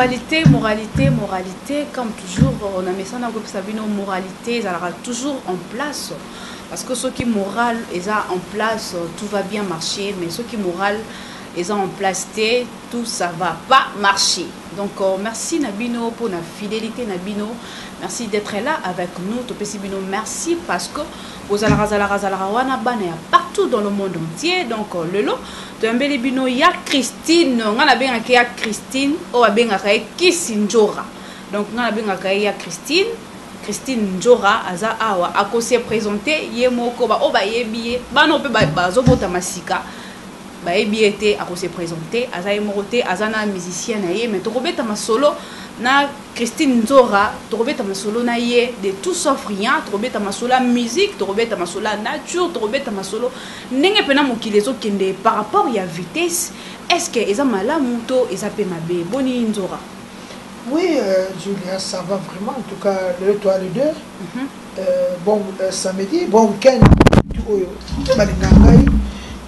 moralité, moralité, moralité. Comme toujours, on a mis ça dans le groupe Sabino, moralité, ça sera toujours en place. Parce que ceux qui moral, ils sont en place, tout va bien marcher. Mais ceux qui moral, ils sont en place, tout ça va pas marcher. Donc, merci Nabino pour la fidélité Nabino. Merci d'être là avec nous. Topesibino, merci parce que vous allez partout dans le monde entier. Donc, le lot, Bino, il y a Christine. On a bien Christine. On a bien Kissinjora. Donc, on a bien Christine. Christine Njora aza awa ako se présenter ye moko ba oba yebiye ba no pe ba zo bota masika ba yebiete ako se présenter aza ye moko te aza na musicien na ye mais to robeta masolo na Christine Njora to robeta masolo na ye de tout sauf rien to robeta masolo musique to robeta masolo nature to robeta masolo ndenge pena mokilezo kende par rapport ya vitesse est-ce que eza malamu to eza pe mabe boni Njora. Oui, Julia, ça va vraiment. En tout cas, le toi, les deux. Bon samedi, bon week-end.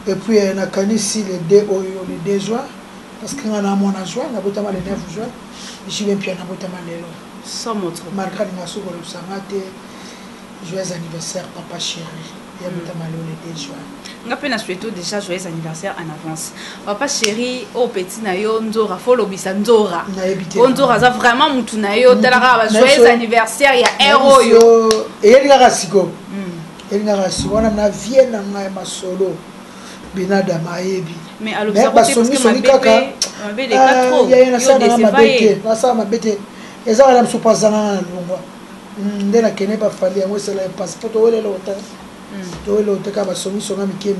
Et puis, on a connu ici le 2 juin. Parce qu'on a mon juin, on a voté le 9 juin. Je suis bien puis on a voté le long. Sans moto. Malgré les masses, joyeux anniversaire, papa chéri. Il y a voté le 2 juin. On a souhaité déjà joyeux anniversaire en avance. Papa chéri, au petit nayo, Nzora, follow bisa Nzora. Nzora, ça vraiment moutou nayo, talara, joyeux anniversaire, il y a héros yo. Et il y a rasiko. Il y a rasiko, on a vienne en ma solo. Binada maebi. Mais alors, ça parce que ma bébé, les 4 ans, il y a un ça dans ma bête, là ça ma bête. Et ça, on a pas ça dans le ndé na kene pas fallu, moi c'est le passeport, où est l'hôtel. Toi le te kaba somi songa mike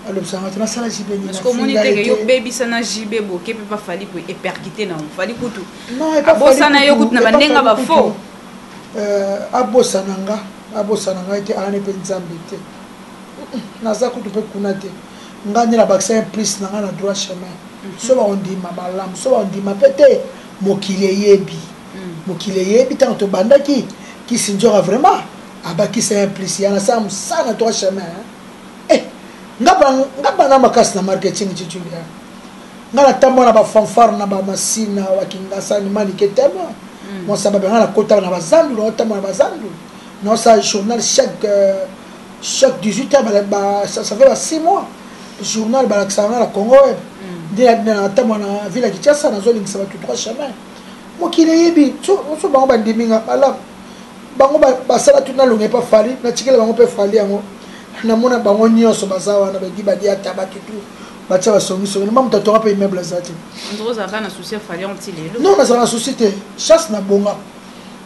alors ça maintenant ça la jibe ni parce que communauté que yo baby sana jibe bo ke pas fali pour épercuter na fali kutu non et pas bosana yo kutu na bandenga ba fo abosana nga ite ane pe nzambe te naza kutu pe kunate ngani la vaccin plus na na droit chemin so ba ondima malam so ba ondima pete mokile yebi tant to bandaki qui sinjora vraiment abaki c'est impliqué na ça na droit chemin eh ngaba na makasi na marketing titulia ngala tambo na ba fanfare na ba masina wa kingasa ni mani ketema moi ça ba na kota na bazandu na tambo na bazandu non ça journal chaque 18 heures ça fait 6 mois journal ba la na Congo na tambo na ville ya Kinshasa na zone ngisa ba droit chemin mo kile yebi so ba ba ndiminga ala bango basala tuna longe pa fali na tikela bango pe fali yango na mona bango nyonso bazawa na bedi badia tabaki tu bacha basongi songi na mutato pa immeuble zati ndro za kana souci fali on ti lelo non na za société chasse na bonga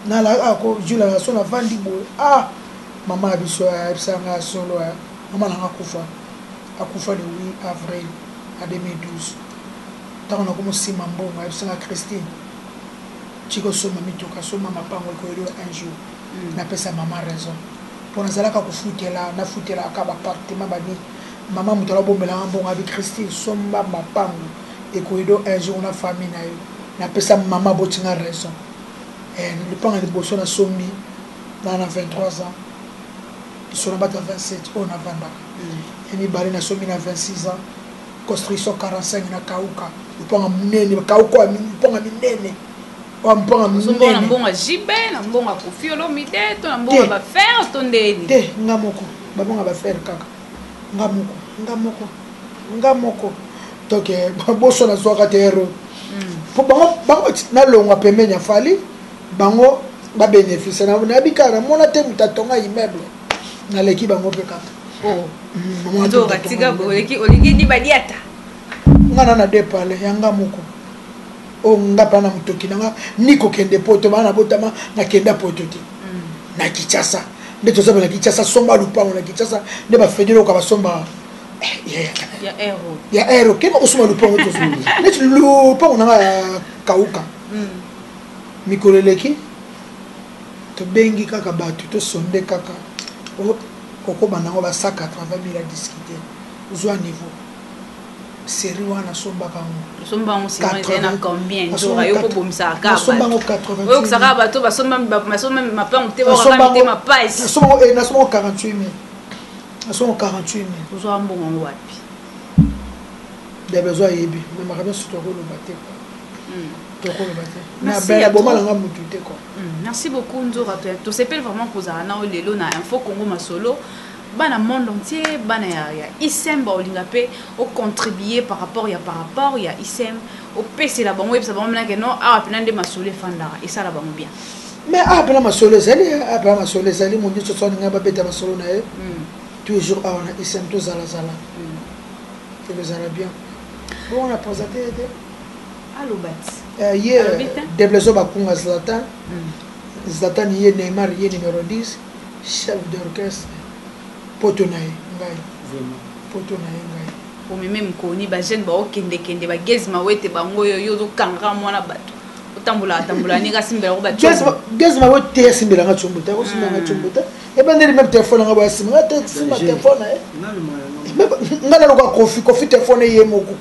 na la ako jula na so na vandi bo mama abiso ya sanga solo mama na akufa le 8 avril à 2012 tant on a comme si mambonga sanga Christine chiko soma mitoka soma mapango ko un jour na pesa maman raison pour nazalaka kufutela na futela ka ba appartement bani maman mutala bombela mbonga avec Christine soma mapango et ko un jour na famille na yo na pesa maman botinga raison le panga de bosso na sombi na 23 ans sona bata 27 on a vanda et mi bari na sombi na 26 ans construction 45 na kauka le panga munene kauka mi panga minene mbonga mbonga jibe na mbonga kofiolo mide to na mbonga ba faire to ndeni te ngamoko babonga ba faire kaka ngamoko toke boso na soka tero po bango na longa pembeni ya fali bango ba bénéfice na bikara mona te mutatonga immeuble na leki bango pe kaka ndo katika oleki di badiata ngana na depale ya ngamoko ngapa na mutoki nanga niko kende poto bana botama na kenda poto ti na Kinshasa nde tozabe na Kinshasa somba lupango na Kinshasa nde ba federo ka basomba ya aero kema osoma lupango to zulu neti lupango nanga kauka mikoleleki to bengi kaka batu to sonde kaka koko banango ba 180 000 à discuter uzwa niveau série wana somba kango somba on c'est na combien ndora yo ko bomisa ka somba 80 oyo kusaka bato basomba mapa on te ba ka ma paise na somba 48 000 na somba 48 000 uzwa mbongo wapi des besoins yebi mais ma rabia surtout le baté Merci beaucoup Nzora. Tu s'appelles vraiment Kozana Lelo na info Congo Masolo. Bana monde entier, bana ya ISEM ba olingape au contribuer par rapport ya ISEM au PC la bango ça va mener que non a penande masolo fandara et ça la bango bien. Mais après masolo zali mon Dieu ce sont ngaba beta masolo na toujours on a ISEM to zala que les Arabiens bon on a présenté allo bat hier déplacer bakunga Zlatan hier Neymar hier numéro 10 chef d'orchestre Potonae ngai Potonae ngai o même koni ba jeune ba okende ba gezma wete bango yo zo kanga mwana bato tambula ni kasimbela ko ba gezma wote simbela nga chumbuta ko simbela nga chumbuta e bandeli même téléphone nga ba simba téléphone ngana lo ka kofi téléphone yemoko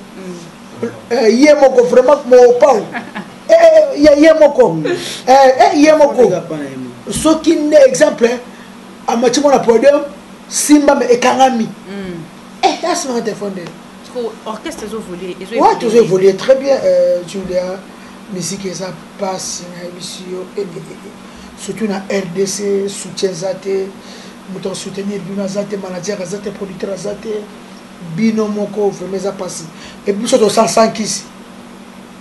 yemoko vraiment mo pao yemoko soki ne exemple amachi mona podium simba me ekangami là c'est mon téléphone orchestre ils ont volé ils ont évolué très bien Julia musique ça passe na émission surtout na RDC soutien zate muto soutenir bino zate manager zate producteur zate bino moko vraiment ça passe et puis surtout 100 kisi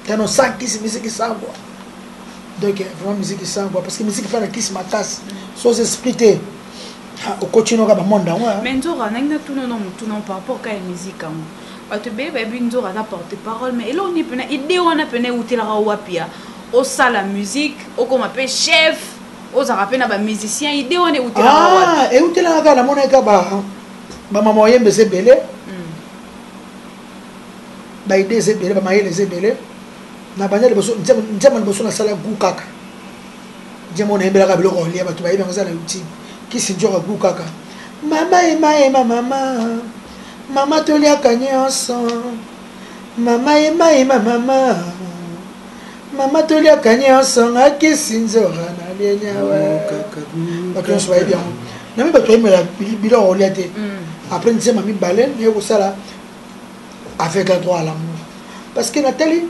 tano 100 kisi musique ça quoi donc vraiment musique ça quoi parce que musique fait na kisi matas sans expliquer au continue ka ba monde ouais mais Nzora nanga tout non par rapport à la musique on te bébé Nzora da porte-parole mais là on est pena idée on a pena utila ka wapia au sala musique au comme appelle chef aux arapena ba musicien idée on est utila ka wapia et utila ka la mona ka ba maman yembe zebele ba idée zebele ba mayele zebele na banyale boso njema boso na sala gukaka njema on yembela ka biloko lia ba to ba yeba ngazana YouTube qui s'est dit au kaka mama toliaka nyonso mama toliaka nyonso ngaki sinzora na lenyawe bakyo so bien na mi bato yemela biloko olia te après nzema mi balen ye kosala avec un droit à l'amour parce que Nathalie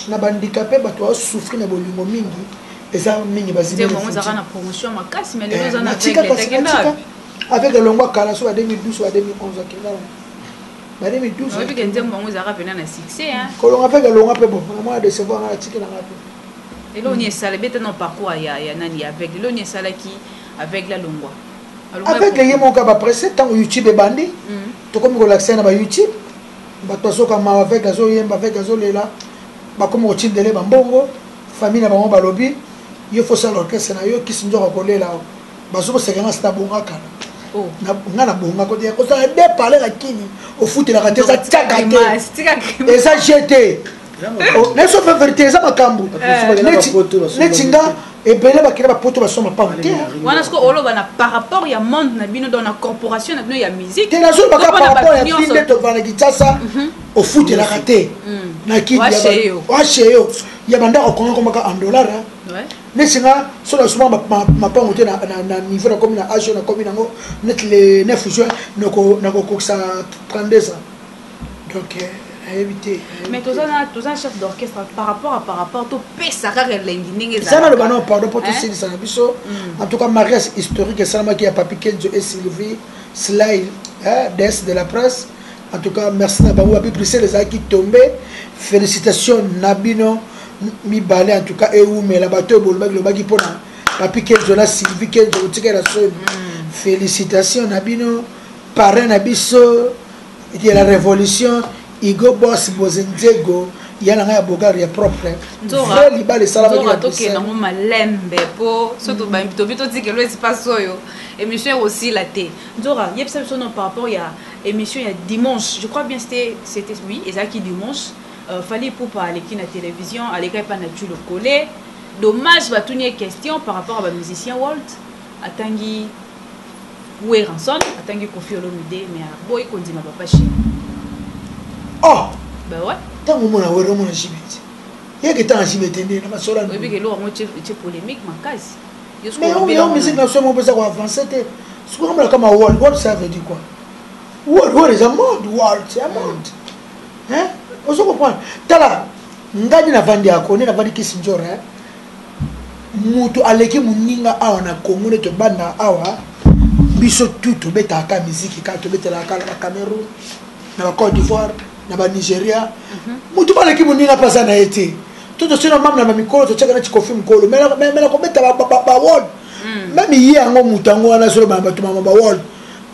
na bandicapé bato souffrir na bolingo mingi eza mingi bazimi bon on a promotion makasi mais les gens avec le longwa kala so 2012 ou 2011 akenda ba 2012 on veut que ndem bon on a rappelé na succès hein ko longa avec le longwa pe bon moi de savoir na tiki na ngapi et là on est salé bête non parcours ya nani avec là on est salé qui avec la longwa avec les mon ka ba pressé tant YouTube bandi to comme ko l'accès na ba YouTube ba to so kama avec azo yemba avec azo lela ba comme ko tindele ba mbongo famille na bango ba lobby il faut ça l'orchestre na yo qui sinjo ko lela bazo ko sekanga sta bonga kana na bonga ko dia ko ça de parler la kini au foot la raté ça tchaka et ça jeté ne so fa vérité ça makambu ne tinga et belé ba kira ba poto ba soma pa wana sko olo bana par rapport ya monde na bino dans la corporation na bino ya musique te na zo ba par rapport ya finde to vana kitasa au foot la raté na kini wa cheyo ya banda ko komaka en dollar ouais ne singa so la souvent ma pa ngote na niveau comme na age na comme nango net le 9 juin nako ça 32 ans donc à éviter mais tous un chef d'orchestre par rapport to pesa ka lengi ça na le banon pardon pour tout ça na biso en tout cas mariage historique salama qui a Papi Kenzo et Sylvie Slide des de la presse en tout cas merci na bango abi pressé les qui tombé félicitations Nabino mi balé en tout cas et où mais la bateau bolbag le bagi pona Papi Kenzo la Sylvie Kenzo tika la son félicitations Nabino parrain nabiso il y a la révolution Igo Boss Bozenzego yana ngaya Bulgaria propre vrai libale salama qui a toqué na mo malembe po surtout ba to bito tikelo espace oyo émission aussi la té Nzora yepsa son par rapport ya émission ya dimanche je crois bien c'était oui ezaki dimanche fallait pour parler qui na télévision à l'écran pas na tu le coller dommage va tourner question par rapport à ba musicien Walt atangi Weranson atangi Koffi Olomide mais boy kondima papa chez oh bah ouais tant que mon awero mon jibiti il y a que tant jibiti na masola oui puis que lo mo che polémique makasi mais on musique na so mo pesa ko avancer te ce qu'on appelle comme world ça veut dire quoi world is a monde world c'est un monde hein on se comprend tala ngani na vandi yako ne na vandi kisinjora mutu aleki muninga awa na Congo ne to banda awa biso tout beta ka musique ka to beta la ka na Cameroun na Côte d'Ivoire na ba Nigeria mutu baleki muninga pasa na été tout sino mamna na mikolo to cheka na chikofi mkolo mais la ko beta ba world même hier ngo mutango wana solo ba bato mama ba world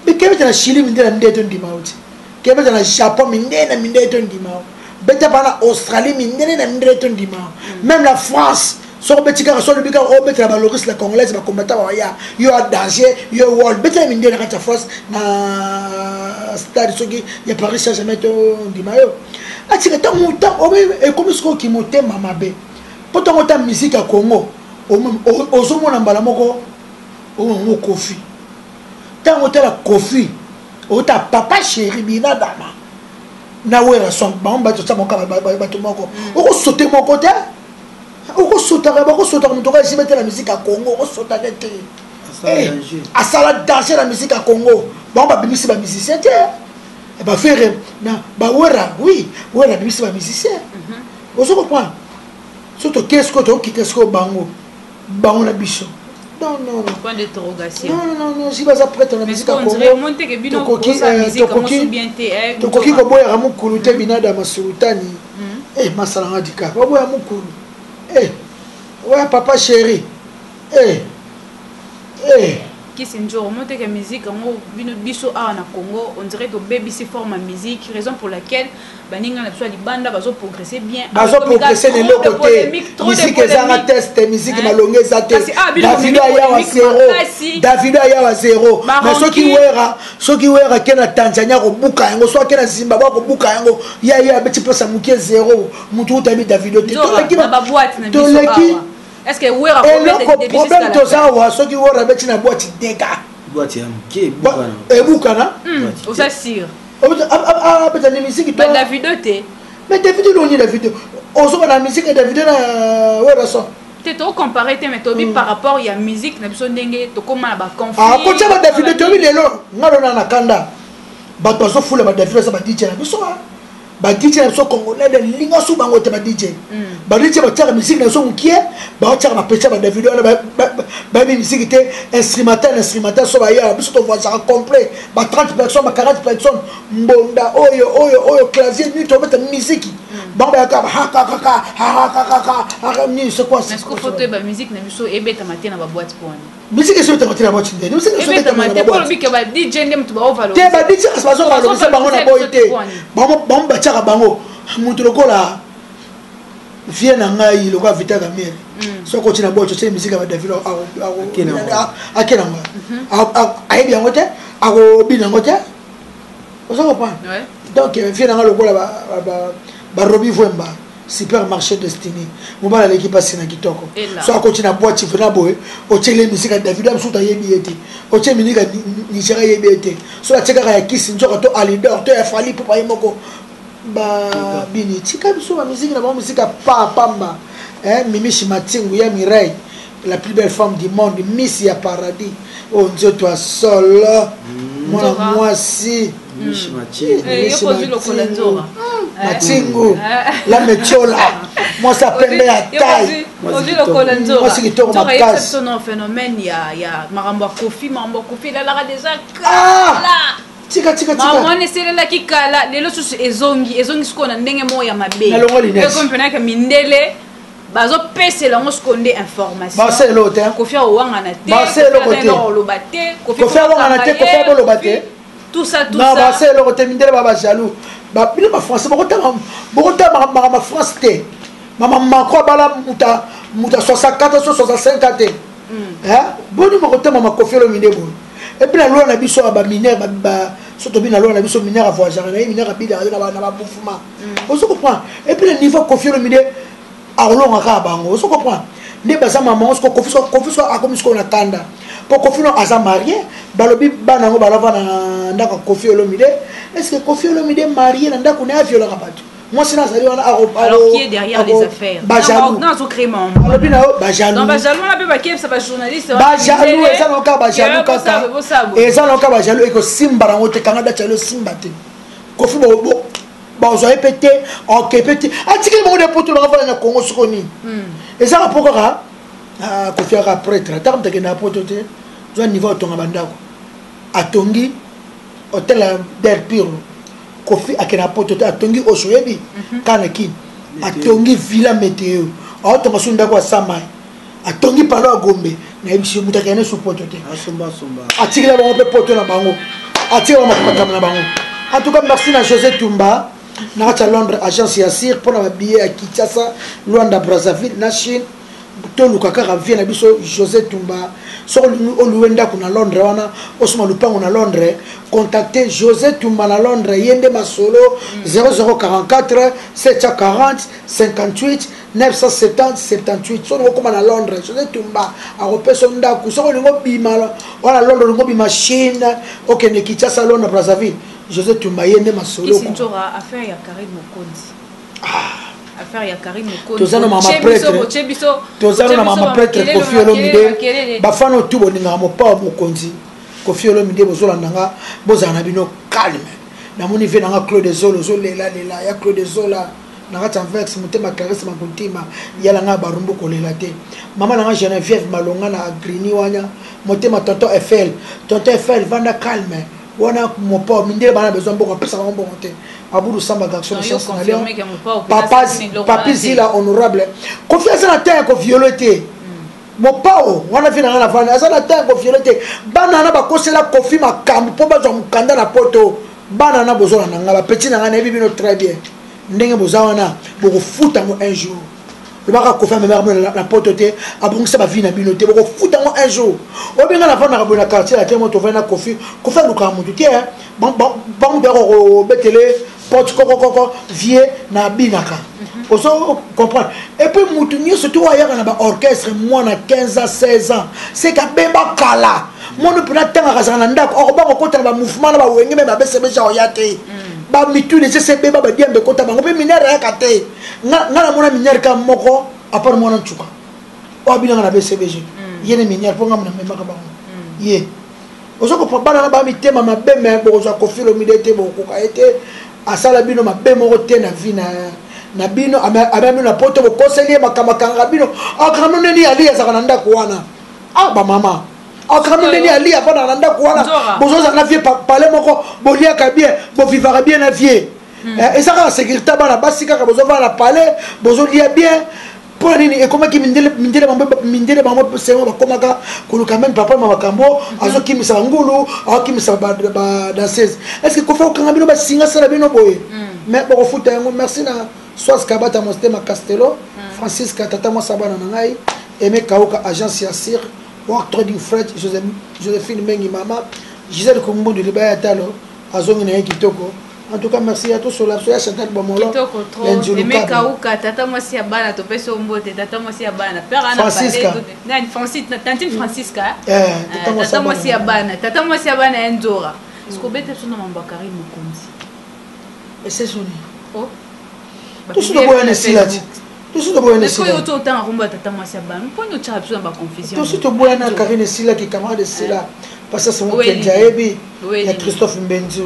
bikebeta na Chili mindela ndeto ndimauti kebeta na Japon mindela mindeto ndimau beta bana Australie mindela na ndeto ndimau même la France so betika so bika o beta ba loris la congolaise ba combattant wa ya yo a danger yo world beta mindela ka France na stade soki ya Paris Saint-Germain to ndimayo atika ta muta o e comme ce qui motema mabe poto ta musique à Congo ozomona mbala moko o Kofi tango tala Kofi o ta papa chéri bina dama na wera son bamba to tsama ka bato moko o ko sauter mon côté o ko sauter mon toka si mettre la musique à Congo o sauter tete a sala danser la musique à Congo bamba bimisi ba musicien te e ba faire na ba wera oui wera bimisi ba musicien o so comprendre surtout qu'est-ce que to qu'est-ce que bango na biso non point d'interrogation non si baza prête na musique à Congo monte ke bino ko sa musique ko so bien te to koki ko boya mukulu te binada masultani masala ngadika ko boya mukulu ouais papa chéri Kisinjo monte ke musique ngo bino biso a na Congo on dirait que baby si forme musique raison pour laquelle baninga na biso libanda bazo progresser bien bazo progresser de l'autre côté musique ezanga test musique malonge za te David aya wa zéro mais soki wera kena Tanzania ko buka yango so kena Zimbabwe ko buka yango ya beti pesa mukie zéro mutu utabi David te to leki est-ce que wera ko le problème to za wa soki wera beti na boîte deka boîte ya mukie buka na o ça sire peut-être la musique mais David te mais David non ni David ozo na musique David na wera so te to comparer te mais tobi par rapport ya musique na biso ndenge to koma na ba conflit ko tsa ba David to bi lelo ngalo na kanda ba to so fula ba David sa ba DJ na biso ba DJ na so congolais de linga su bango te ba DJ ba DJ ba tsa musique na so mukie ba tsa ba pecha ba David na ba musique te instrumental so ba ya biso to voix complet ba 30 personnes ba 40 personnes mbonda oyo clavier ni to mettre musique ba ba ka ha ni c'est quoi est-ce que faut te ba musique na biso ebeta matin na ba boîte pour musique est sur ta boîte ndeni musique est sur ta matin pour bi ke ba DJ ndem to ba ovalo te ba DJ ça so ba lo ça bango na boite ba ba tsa bango mutu lokola vie na ngai lokola vita ka mere so ko tina boite c'est musique ba David akena ayebi yango te ako bina yango te ozo comprendre donc vie na ngai lokola ba Robi Vwemba supermarché destiné mobala l'équipe passe na kitoko so akotina boîte fena boy o tchele musique David am suta yebi ete o tchele musique Nigeria yebi ete so la tcheka ya kisi nzoka to alidor to ya fali papa yemoko ba bini tika biso ba musique na ba musique pa pamba Mimi Matingu ya Mireille la plus belle femme du monde Miss ya paradis oh Dieu toi seul moi si Matingu la metiola moi ça pembe ya taille moi c'est qui tourne ma casse c'est un phénomène il y a Marambo Kofi là là déjà là tika maman nesele la kikala lelo susu ezongi sikona ndenge moya mabe e kompena ka mindele bazo pese la ngoskonde information ba c'est l'autre Kofi wanga na te ba c'est l'autre Kofi wanga na te Kofi bo lobate tout ça non ba c'est l'autre mindele ba jaloux ba bino ba français bokota ma France te mama makwa bala muta 64 65 te boni mokota mama Kofi lo mindebo et puis la loi na biso ba mineur ba surtout bien la loi na biso mineur à voyager na mineur à bida na ba boufuma on se comprend et puis le niveau Kofi lo mindé a longa ka bango on se comprend ne baza maman on se Kofi a comme ce qu'on attend pour Kofi no asa marié balobi bana ngo balava na ndaka Kofi lo mindé est-ce que Kofi lo mindé marié na ndaka na viola kabatu moi c'est là alors qui est derrière les affaires non zo crément alors bien bajalou non bajalou na pe ba kep ça ba journaliste bajalou ça no ka bajalou kaka et ça no ka bajalou et que simba rango te kanga da chalo simba te Kofi bo bazoye pété ok pété atikeli bango de poto nanga fana na Congo sokoni eza rapport kaka Kofi aka prêtre ata mutake na poto te zo niveau otonga bandako atongi hôtel d'Air Pur Kofi akena poto te atongi osoyebi kana kini atongi villa météo aotonga so ndako asama atongi palo agombe na ebisi mutake ne supoto te atikela bango pe poto na bango atikela makapakama na bango. En tout cas, merci à José Toumba, à Londres, agence Yassir, pour la billet à Kinshasa, Luanda, Brazzaville, na Chine, Tolu Kakara vient à José Toumba, sur Oluenda qu'on a Londres, Osman Lupin on a Londres, contactez José Toumba à Londres, Yende Masolo, 0044 740 58 970 78. Sur le commande à Londres, José Toumba, à repérer son daku, sur le mobile, on a Londres, le mobile machine, ok, ne Kinshasa, Londres, Brazzaville. José Toumba yende masolo qui c'est affaire ya Karim Mokonzi affaire ya Karim Mokonzi tozana mama prêtre Kofi Olomide bafano tu boninga mopa Mokonzi Kofi Olomide bozolandanga bozana bino calme na moni ve nanga Claude Zolo zolela ya Claude Zola nanga tanvex mutema caresse makuntima yalanga barumbu kolela te mama nanga Geneviève Malonga na Grigny wanya mutema tonton Eiffel vanda calme wana mopa mindele bana besoin beaucoup pesa bango bonté aburu samba garçon de chance na lion papa zila honorable confiance na terre ko violeté mopa wana vina na vana azana terre ko violeté bana na ba kosela kofi makambu po bazwa mukanda na poto bana na bozola nanga ba petit nanga na bibi no très bien ndenge bozawana boko futa mo un jour le baka kofi na poto te abungisa ba vie na bino te boko futa mo un jour obenga na vana ka quartier la temo to vena kofi luka mutu te bon dero betele porte koko vie na binaka oso comprendre et puis mutu nyo surtout ayaka na ba orchestre moi na 15 ans 16 ans c'est ka bemba kala moi ne peut tanga ka na ndako o ba ko tanga ba mouvement na ba wenge me ba besebe ja oyate ba mitu ne se beba ba diambe kota bango pe minere ya kate ngana mona minere ka moko apart mona nchuka o abina na BCBG yene minere po ngamna me maka bango ye ozo ko bana na ba mitema mabeme bo zo ko filo midete bo ko kaete asala bino mabeme ko te na vina na bino abami na poto bo koselie makamakanga bino akramo neni ali azaka ndako wana ba mama akramo neni ali apana na ndako wana bozo za na vie parler moko boliaka bien bo vivara bien na vie et ça la sécurité bana basika ka bozo va la parler bozo lia bien pour nini et comment qui mindele mambo sema bakomaka kuluka même papa makambo azo kimisa ngulu azo kimisa ba danseuse est-ce que kofa okanga bino ba singa sala bino boye mais boko futa yango merci na Soas Kabata Mostema Castello Francis Katata mo sabana na ngai Aimé Kaoka agence Yassir Work Trading Fred Joséphine Mengi mama Gisèle Kombo de Libaya Talo azongi na kitoko. En tout cas, merci à tous sur la soirée. Chantal Bomolo. Aimé Kaouka, tata moi si abana, to peso mbote, tata moi si abana. Père Anna Francisca. Tantine Francisca. Tata moi si abana Endora. Est-ce que bête son nom Bakari Mokonzi? Et c'est sonné. Oh. Tout ce que vous avez ici là. Tout ce que vous avez ici. Est-ce que vous avez rumba tata moi si abana? Pour nous tu as besoin de confusion. Tout ce que vous avez Karine ici là qui camarade ici là. Parce que c'est mon qui Jaebi. Il y a Christophe Mbenzu.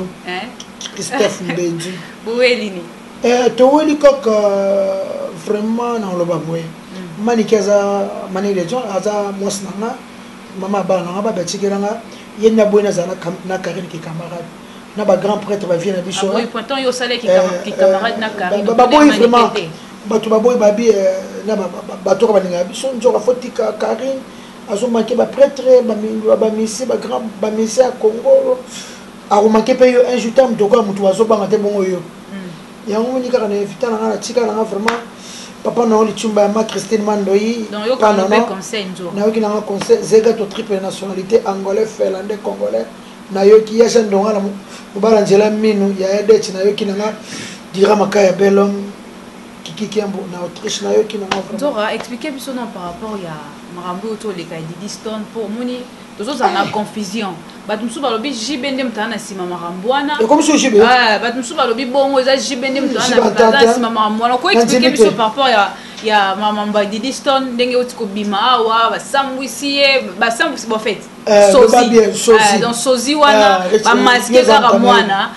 Christophe Mbenzu. Bouelini. Toweli kok vraiment na loba boye. Mani kaza mani lejo aza mosnanga mama bana ba betikiranga yenya boye na zana na Karine ki camarade. Na ba grand prêtre ba vient na biso. Oui, pourtant yo salé ki camarade na Karine. Ba boye vraiment. Batu ba boye babi na ba to ba ninga biso njoka fotika Karine. Azo manqué ba prêtre ba misi ba grand ba misi à Congo. A remarqué payo un jour tam de quoi mutu azo banga te bongo yo. Ya ngoni ka na invité na tika na vraiment papa na oli chumba ma Christine Mandoyi. Donc yo ka na conseil njo. Na yo ki na conseil zega to triple nationalité angolais finlandais congolais. Na yo ki ya shandonga na mubala njela minu ya edech na yo ki na dira makaya belom kiki ambo na Autriche na yo ki na vraiment. Dora expliquer biso non par rapport ya marambo auto les cas Didiston pour moni tous en a confusion. Batumsu balobi jibende mtana sima marambwana. Et comme ce jibe. Ah, batumsu balobi bongo za jibende mtana sima marambwana. Ko expliquer biso par rapport ya mama mba Didi Stone ndenge otiko bima awa basambwisi ye basambwisi en fait sozi donc sozi wana ba masquer kaka mwana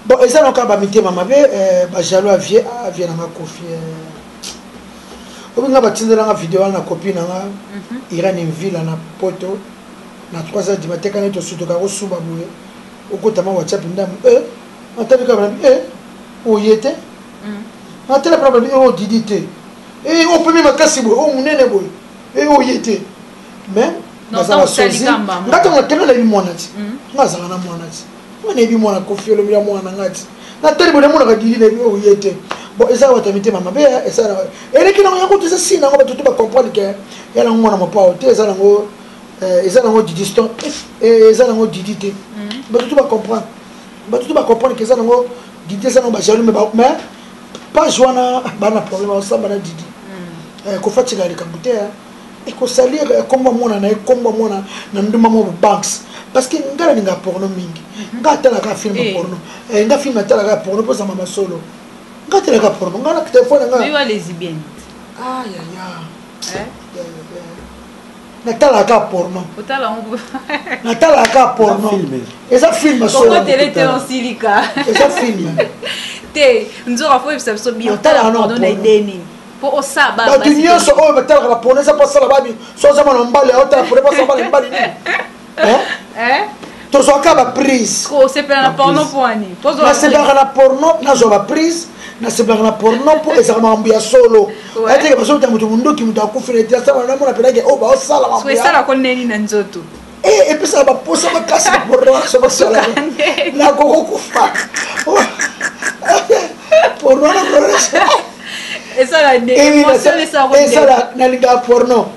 bon eza na ka ba mitema mabe ba jalo avie na Kofi obinga batindela nga vidéo na copine nga Irene Mvila na poto na 3h du matin quand to suto ka osumba boye okotama WhatsApp ndamu atabika bana oyete atela problème Didi te on peut même makasi boye munene boye oyete mais non sozi ngata ngakena na limonati ngazala na monati mwana ebi mwana Kofi lo bila mwana ngati na tele boye mwana ka Didi na oyete bon eza watamite mama be eza eleki na yango tese sina ngo batutu ba comprendre que yala ngona mapa te eza nango Didi Stone eza nango Didi te batutu ba comprendre que eza nango Didi eza nango ba jaloux mais pas joana bana problème ensemble na Didi ko fatika le kambute et ko salir comme mona na comme mona na nduma mo banks parce que ngala ninga porno mingi ngata la ka film porno nga film tala ka porno pour ça mama solo ngata la ka porno ngala téléphone nga oui lesbienne natala ka porno natala ka porno eza film solo comment télé te en silica eza film te nzora fo ebisa biso bio tala porno na ideni po osaba ba dunia so o batala ka porno eza pasala babi so za mona mbale otala porno pasala mbale mbale to so ka ba prise ko sepela na porno poani na sepela na porno na zo ba prise na sepela na porno po eza mambo ya solo ate ke baso tamutu munduki mutakufa te sa na mona pelage o ba osala mambo ya so esala ko neni na nzoto et puis ça va poser ma casse pour ça va ça la gogo kufa pour non et ça la émotion et ça et ça na linga porno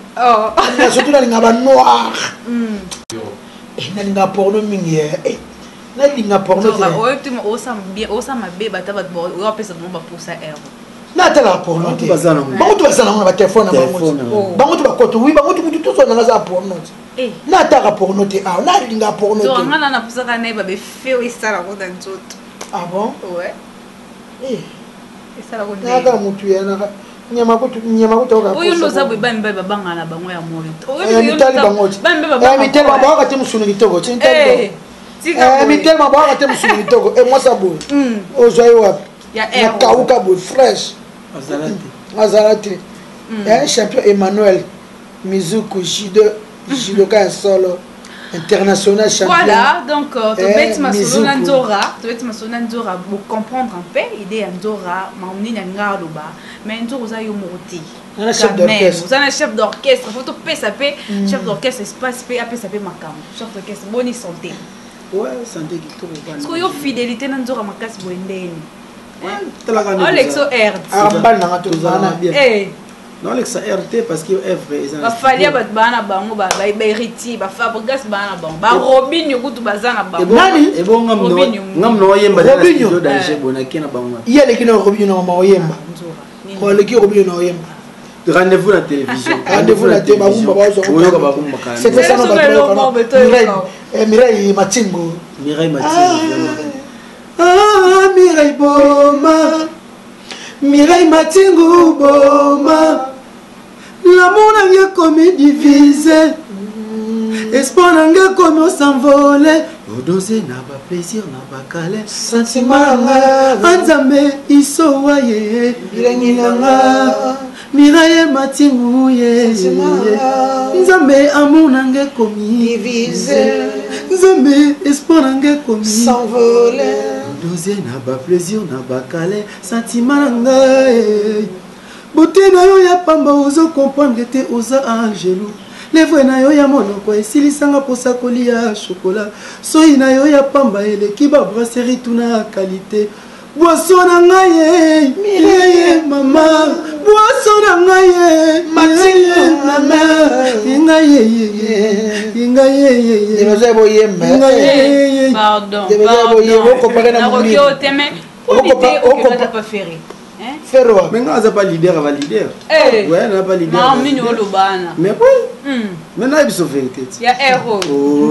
na surtout na linga ba noir na linga porno mingi na linga porno o ça mabe bata ba o apesa mo ba pour ça na tala porno te bango to basana na ba téléphone na bango to ba koto oui bango to so na za porno na taka porno te na linga porno te donc ngana na pusaka na ba be feo isala ko dans nzoto bon ouais isala ko na ka mutu ya na nyama ko ka oyo ndo za bwe bambe babanga na bango ya morito oyo mitali bango bambe babanga mitali ba ka te musuni kitoko tintali mitali ba ka te musuni kitoko moi ça boy ozoyo wapi ya kauka boy fresh azalate un champion Emmanuel Mizuku judoka solo international champion. Voilà, donc tu bête ma solo Nzora pour comprendre un peu idée Nzora mamni na ngaloba mais Nzora za yo moroti. Un chef d'orchestre. Vous avez un chef d'orchestre, faut te payer chef d'orchestre espace payer après ça payer makam. Chef d'orchestre bonne santé. Ouais, santé qui tout va. Parce que yo fidélité na Nzora makasi boendeni. Alexo RT. Arambal na to zana bien. Non Alexa RT parce que œuvre ba falia ba bana bango ba héritier ba Fabregas bana bango ba Robinho kutu bazana bango nani e bon ngamno oyemba na studio danger bonaki na bango yele kino Robinho na oyemba ko le ki Robinho na oyemba rendez-vous la télévision rendez-vous la télé babumba bazo oyoka babumba kana c'est ça no ba Mireille Matingo Mireille Boma Mireille Matingo Boma l'amour n'a comme divisé espoir n'a comme s'envoler odoser n'a pas plaisir n'a pas calé sentiment anzambe isowaye irengilanga Mireille Matingo ye nzambe amour n'a comme divisé nzambe espoir n'a comme s'envoler doser n'a pas plaisir n'a pas calé sentiment ngai beauté na yo ya pamba ozo comprendre que te oza angelou lèvre na yo ya monoko esilisanga posa kolia chocolat soyi na yo ya pamba eleki ba brasserie tuna qualité boisson na ngai Mireille mama boisson na ngai mama ngai debeza boyemba pardon debeza boyemba ko pagana na rokio teme on était au pas ferré faire quoi? Mais on n'a pas leader, on va leader. Ouais, on n'a pas leader. Mais oui. Maintenant il y a une vérité. Il y a héros.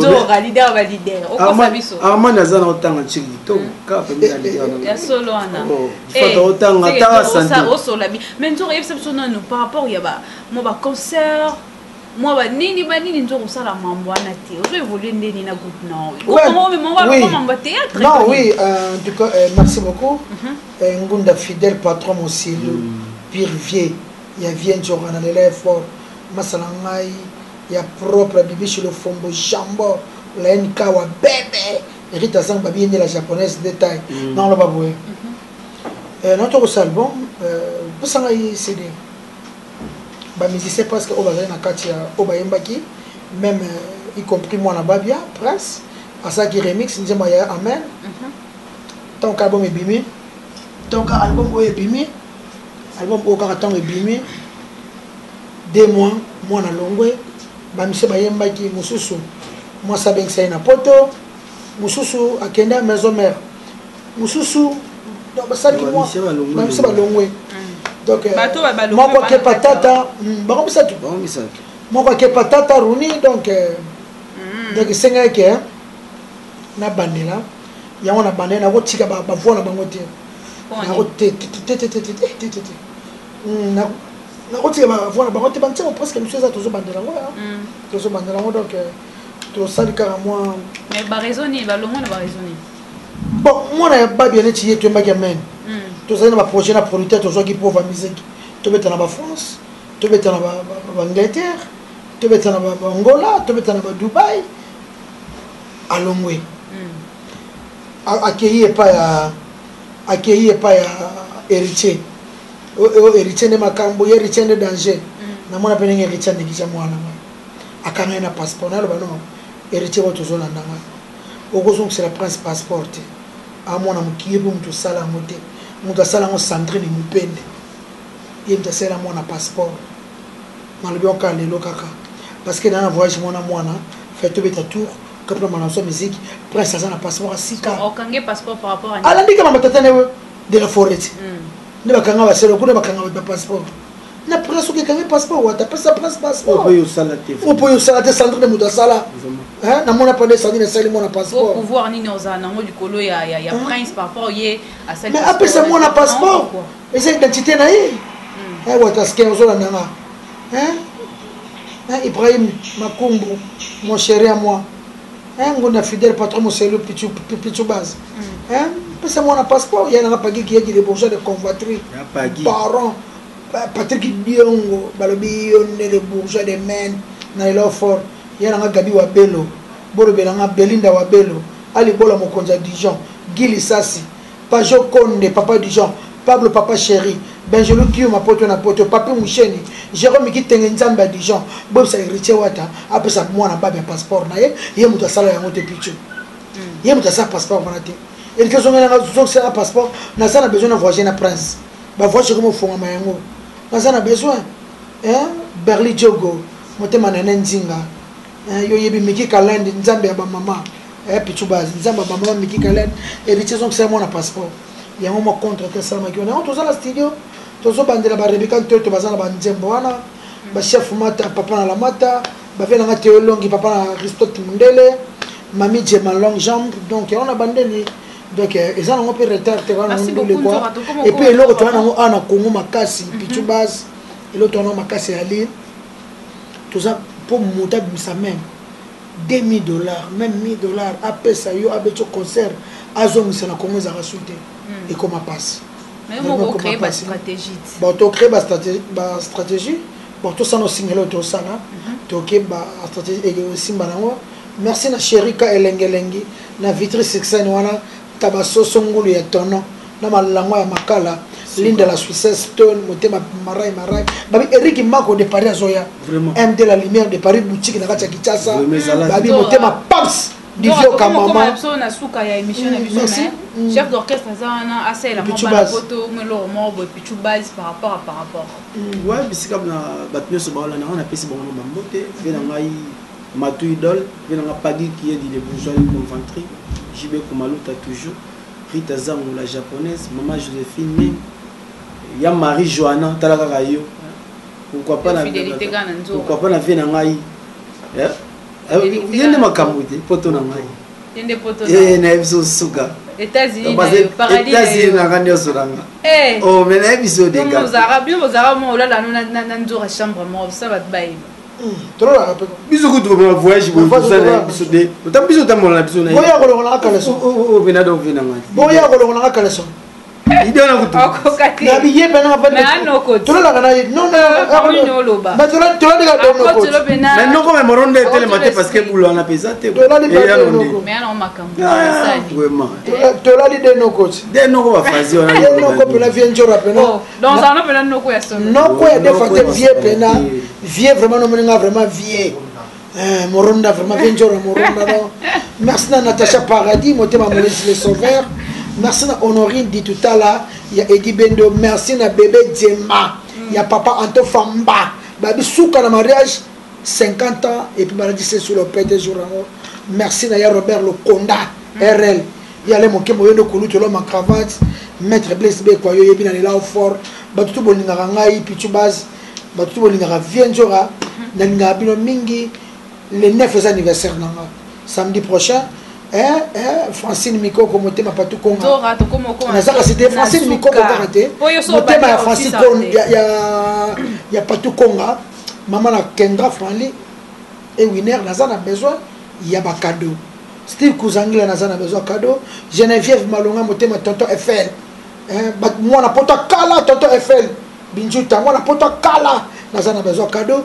Dora leader va leader. Au quoi ça biso? Ah moi naza na otanga chiki to. Ka pembe na leader. Il y a solo ana. Il faut otanga ta santé. Ça au solo bi. Mais Nzoro il y a non par rapport il y a ba moi ba concert. Moi ba nini Nzoro ça la mambo ana te. Ozo évoluer ndeni na groupe na. Comment mais moi ba mambo théâtre. Non oui, en tout cas merci beaucoup. Ngunda fidèle patron aussi le pire vieux. Il y a vient Nzoro na l'élève fort. Masalangai ya propre bibi chez le fombo jambo la nka wa bébé Rita Zang babi ni la japonaise détail non le baboué notre album pour ça il CD ba musicien parce que au bazali na katia au bayembaki même y compris moi na babia prince asa qui remix nzema ya amen donc album ebimi donc album o ebimi album o ka tant ebimi 2 mois moi na longwe ba mise bayembaki mususu moi sabeng sai na poto mususu akenda maison mère mususu donc ba sali moi ba mise balongwe donc moi quoi que patata ba comme ça tout moi quoi que patata runi donc donc senga ke na bandela ya wana bandela ko tika ba voix na bango te na ko te na ko tika ba voix na bango te ban temo presque nous ça toujours bandela toujours bandela donc to sali kara moi mais ba raisonner ba longo na ba raisonner bon moi na ba bien etier to maki amen to ça na ba projet na producteur to zo ki pour musique to beta na ba France to beta na ba Angleterre to beta na ba Angola to beta na ba Dubai alongwe accueillir pas ya héritier héritier de makambo héritier de danger na mona pene héritier de kisha mwana akanga na passeport na lo bano héritier wa tozo na ndanga okozo c'est la prince passeport a mona mukiye bu mtu sala ngote mtu sala ngo centre ni mupende ye mtu sala mona passeport malobi oka lelo kaka parce que dans un voyage mona fait tout beta tour quand on a musique prince ça na passeport à 6 cas okange passeport par rapport à ala ndika mama tatane de la forêt ne bakanga ba selo kuna bakanga ba passeport na prince qui kange passeport wa ta pesa prince passeport o poyo salate centre de muda sala hein na mona pande sali na sali mona passeport pouvoir ni noza nango likolo ya prince par rapport ye à celle mais après ça mona passeport et c'est identité na ye hein wa ta ske ozo la nanga hein Ibrahim Makumbu mon chéri à moi on a fidèle patron mon c'est le pichu base hein parce que mon passeport il y a un pagi qui est des bourgeois de convoiterie parents Patrick Diongo balobi on les bourgeois de men na l'offre il y a un gabi wa belo bolo belanga belinda wa belo ali bola mokonza Dijon Gili Sassi Pajo Konde papa Dijon Pablo papa chéri Benjolo Kio ma poto na poto papi Moucheni Jérôme qui tenge nzamba Dijon bob sa héritier wata après ça moi na ba passeport na ye muta sala ya ngote pichu ye muta sa passeport manate et que son na so passeport na ça na besoin de voyager na prince ba voyager comme fonga mayango na ça na besoin Berli Jogo motema na nzinga yo yebi miki kalende nzambe ya ba mama pichu base nzamba ba mama miki kalende héritier son c'est moi na passeport il y a un moment contre que ça m'a dit on tous à la studio tous au bandela ba Rebecca to bazana ba nzembo wana ba chef mata papa na la mata ba vena nga théolongi papa na Christophe Mundele mami Jeman long jambe donc on a bandeli donc ils ont un peu retard te wana ndule quoi et puis l'autre to wana ana Congo makasi pichu base et l'autre on a makasi ali tout ça pour monter sa même $2,000 même $1,000 après ça yo abeto concert azong c'est na Congo za rasuté et comment passe mais on crée une stratégie bon to créer ba stratégie bon tout ça no single to ça là to ke ba stratégie et simba na merci na sherika elengelengi na vitri sexane wana tabaso songulu ya tono na malango ya makala Linda la Suisse Stone motema marai babi Eric Mako de Paris azoya M de la lumière de Paris boutique na kacha Kinshasa babi motema Paps Divio Kamama na suka ya émission na biso mais chef d'orchestre ça na assez la mobile photo melo mobo pichu base par rapport ouais bisika na batnyo so baola na on pesi bongo mambote vena ngai matu idole vena nga pagi qui est des bourgeois de conventerie JB Kumaluta toujours Rita Zang la japonaise maman Joséphine ya Marie Joanna talaka kayo pourquoi pas na fidélité kana nzo pourquoi pas na vie na ngai yende makambo te poto na ngai yende poto na biso suka États-Unis paradis États-Unis na ngani osoranga oh mais na biso de gars Nous arabes mo la na nzo ra chambre mo ça va te bailler trop la rappel biso ko to voyage bo ça na biso de tam biso tam na biso na boya ko la kaleso oh vena do vena ngai boya ko la kaleso idona ko okokati na biye pena pa mais anoko trop la kana non mais trop de ga do mais non comme moronde tele maté parce que boulot na pesate mais non makambo ça vraiment tola li de no coach de no ko ba fazi ona de no ko pena vient njora pena donc ça on pena no ko ya sono no ko ya defate vieux pena vieux vraiment no meninga vraiment vieux moronda vraiment vient njora moronda no merci na Natacha Paradis motema Maurice le Sauveur merci na Honorine dit tout à l'heure il y a Eddie Bendo merci na bébé Djema il y a papa Anto Famba babi souka na mariage 50 ans et puis maladie c'est sur le pète jour merci na ya Robert Lokonda RL il y a les moké moyo kulu to l'homme en cravate maître Blaise B quoi yo yebi na la fort batutu bolinga ngai pichu base batutu bolinga vienjora na linga bino mingi le 9 anniversaire nanga samedi prochain Francine Miko comme thème Patou Konga. C'était Francine Miko comme thème. Thème Francine Konga. Il y a Patou Konga. Maman a Kendra Franli et Winner Nazan a besoin. Il y a un cadeau. Steve Kouzangli Nazan a besoin de cadeau. Geneviève Malonga mon thème Tonton Eiffel. Moi na poto kala Tonton Eiffel. Binjuta moi na poto kala Nazan a besoin de cadeau.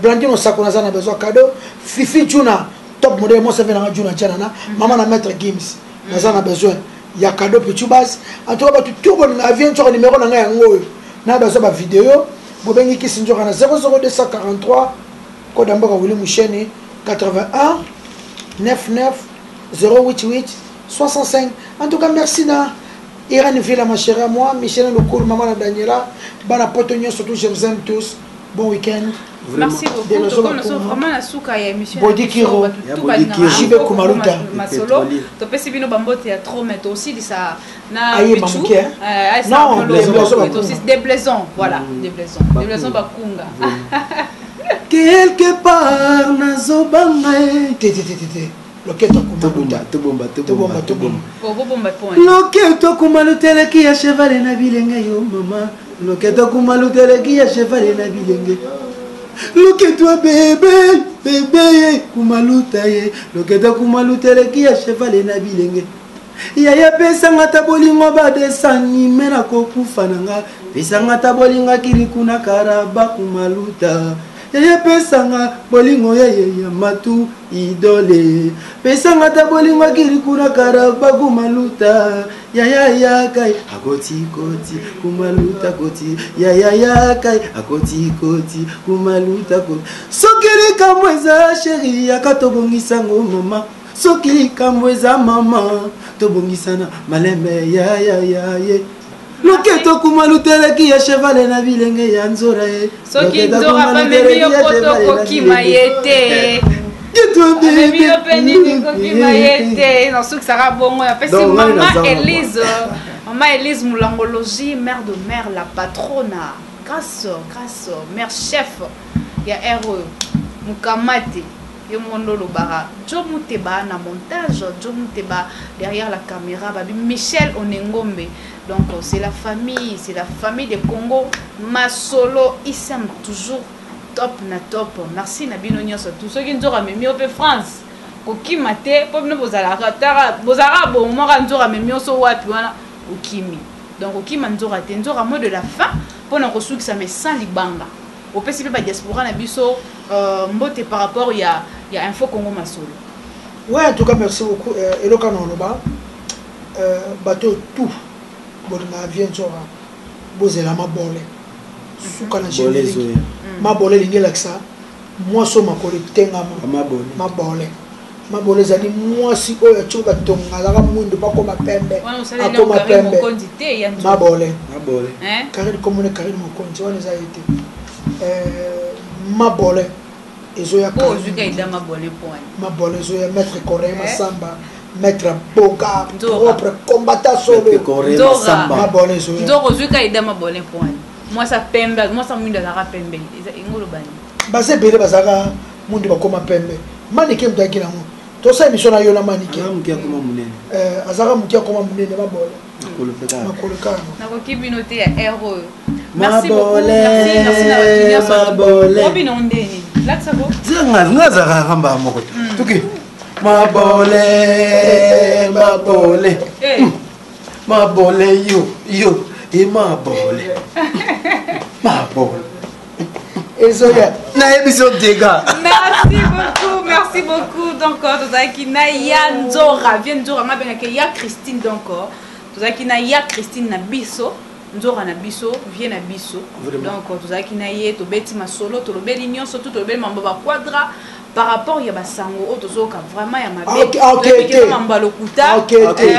Blandino Sako Nazan a besoin de cadeau. Fifi Juna. Top modèle moi ça fait dans Juna Tchanana maman na maître Gims nazana besoin il y a cadeau petit base en tout cas tout bon avion sur numéro na ngai ngoyo na besoin ba vidéo bo bengi ki sinjoka na 00243 code amboka Willy Moucheni 81 99 088 65 en tout cas merci na Irène Villa ma chérie à moi Michel Lokoul maman na Daniela bana potonyo surtout je vous aime tous bon week-end. Merci beaucoup. Comme nous sommes vraiment la souka ya émission. Body Kiro. Jibe Kumaluta. Masolo. To pesi bino bambote ya trop mais aussi ça na bichu. Non, aussi déplaisant. Voilà, déplaisant. Déplaisant bakunga. Quelque part nazo bangai. Loketo Kumaluta. Loketo Kumaluta qui a chevalé na bilenge yo mama. Loketo Kumaluta qui a chevalé na bilenge. Loketo bébé bébé Kumaluta ye. Loketo Kumaluta qui a chevalé na bilenge. Yaya pesanga tabolinga ba desani mena kokufa nanga. Pesanga tabolinga kirikuna karaba Kumaluta. Yaya pesanga bolingo ya matu idole. Pesanga tabolinga kirikuna karaba Kumaluta. Yaya kai akoti koti Kumaluta koti. Yaya kai akoti koti Kumaluta koti. Sokiri kamweza sheri yakatobongisa ngo mama. Sokiri kamweza mama tobongisana malembe ya ye. Loketo Kumaluta ki ya cheval na bilenge ya nzora ye. Soki nzora pa memi yo poto kokima yete. Memi yo peni kokima yete. Non soki sera bongo ya pesi Maman Elise Moulangologie, mère de mère, la patronne, grâce, mère chef, il y a RE, Mukamate. Yomondo Bara, Joe Mouteba na montage, Joe Mouteba derrière la caméra, Babi Michel Onengombe. Donc c'est la famille de Congo. Masolo, ils s'aiment toujours top na top. Merci Nabino Nyos, tous ceux qui nous ont mis au France. Koki mate, pour nous vous allez bozara bon moment nous aura mis au so wapi wana okimi. Donc okima nzora te nzora mot de la fin pour nous reçu que ça met sans libanga. Au PCP ba diaspora na biso mbote par rapport il y a info Congo Masolo. Ouais, en tout cas merci beaucoup et le canon là-bas bateau tout bon na vient nzora bozela mabolé. Suka na jeli. Mabolé lingela ça. Moi so makole tenga mabolé. Mabolé zali moi si oyo choka tonga la mundu bako mapembe akoma pembe mabolé carré commune carré mo konti wana za été mabolé ezo ya ko zuka ida mabolé point mabolé zo ya maître Corée Masamba maître Boga propre combattant solo Dora mabone so Dora zuka ida mabone point moi ça pembe moi ça mwinda za pembe ingolo bani base bele bazaka mundi bakoma pembe manike mutaki na mo to sa émission na yo na manike mukia koma munene azaka mukia koma munene mabole makolo kama na ko kibinote ya héros merci beaucoup merci na watinya mabole obino ndeni laksa ko ngaza kamba moko tuki mabole mabole yo mabole ezoya na émission dégâts. Merci beaucoup donc tozaki na ya Nzora vient Nzora mabenga ke ya Christine donc tozaki na ya Christine na biso Nzora na biso vient na biso donc tozaki na ye to beti masolo to lobeli nyonso tout to lobeli mambo ba quadra par rapport ya basango o tozoka vraiment ya mabe to mambo lokuta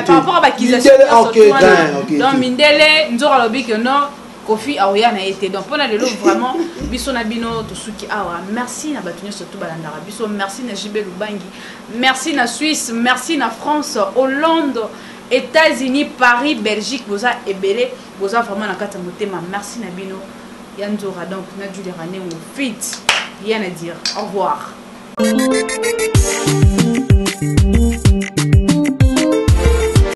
par rapport à bakization donc mindele Nzora lobi que non Kofi Aoya na été donc pona lelo vraiment biso na bino to suki awa merci na batunyo surtout balandara biso merci na JB Lubangi merci na Suisse merci na France Hollande États-Unis Paris Belgique boza ebele boza vraiment na kata motema merci na bino ya Nzora donc na Julie Rané on fit rien à dire au revoir